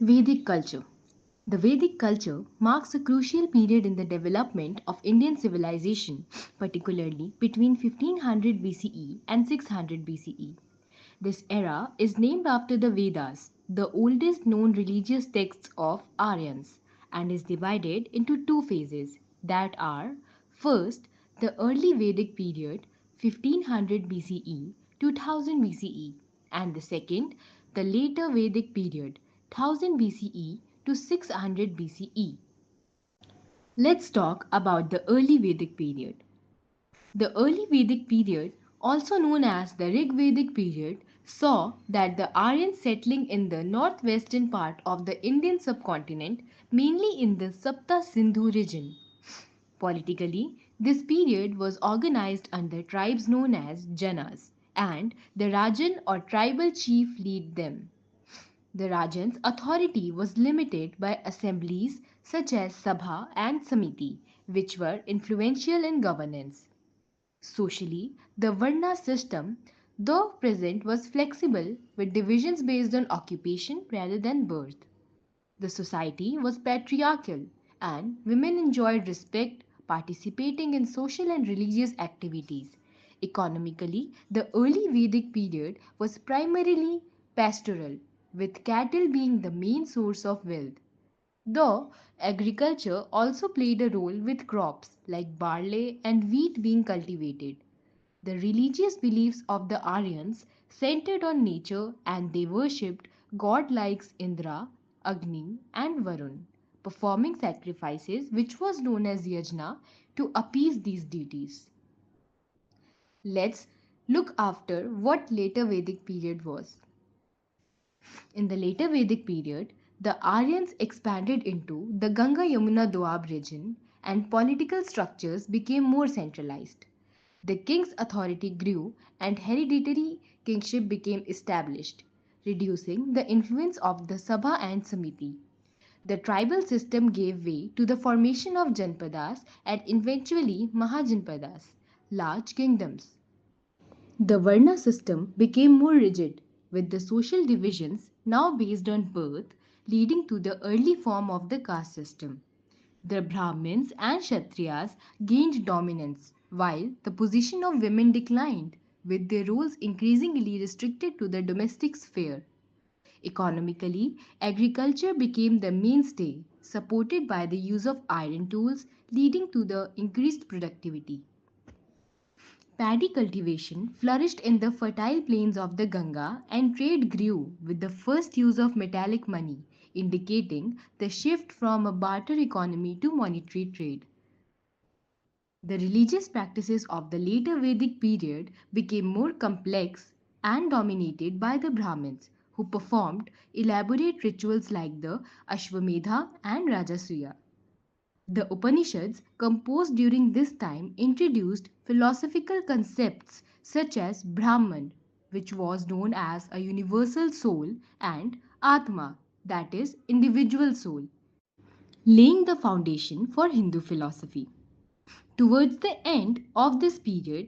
Vedic culture. The Vedic culture marks a crucial period in the development of Indian civilization, particularly between 1500 BCE and 600 BCE. This era is named after the Vedas, the oldest known religious texts of Aryans, and is divided into two phases that are first, the early Vedic period 1500 BCE to 1000 BCE, and the second, the later Vedic period 1000 BCE to 600 BCE. Let's talk about the early Vedic period. The early Vedic period, also known as the Rig Vedic period, saw that the Aryans settling in the northwestern part of the Indian subcontinent, mainly in the Sapta Sindhu region. Politically, this period was organized under tribes known as Janas, and the Rajan or tribal chief lead them. The Rajan's authority was limited by assemblies such as Sabha and Samiti, which were influential in governance. Socially, the Varna system, though present, was flexible with divisions based on occupation rather than birth. The society was patriarchal, and women enjoyed respect, participating in social and religious activities. Economically, the early Vedic period was primarily pastoral, with cattle being the main source of wealth. Though agriculture also played a role with crops like barley and wheat being cultivated. The religious beliefs of the Aryans centered on nature and they worshipped god like Indra, Agni, and Varun, performing sacrifices which was known as yajna to appease these deities. Let's look after what later Vedic period was. In the later Vedic period, the Aryans expanded into the Ganga Yamuna Doab region and political structures became more centralized. The king's authority grew and hereditary kingship became established, reducing the influence of the Sabha and Samiti. The tribal system gave way to the formation of Janpadas and eventually Mahajanpadas, large kingdoms. The Varna system became more rigid, with the social divisions now based on birth, leading to the early form of the caste system. The Brahmins and Kshatriyas gained dominance, while the position of women declined, with their roles increasingly restricted to the domestic sphere. Economically, agriculture became the mainstay, supported by the use of iron tools, leading to the increased productivity. Paddy cultivation flourished in the fertile plains of the Ganga and trade grew with the first use of metallic money, indicating the shift from a barter economy to monetary trade. The religious practices of the later Vedic period became more complex and dominated by the Brahmins, who performed elaborate rituals like the Ashwamedha and Rajasuya. The Upanishads, composed during this time, introduced philosophical concepts such as Brahman, which was known as a universal soul, and Atma, that is, individual soul, laying the foundation for Hindu philosophy. Towards the end of this period,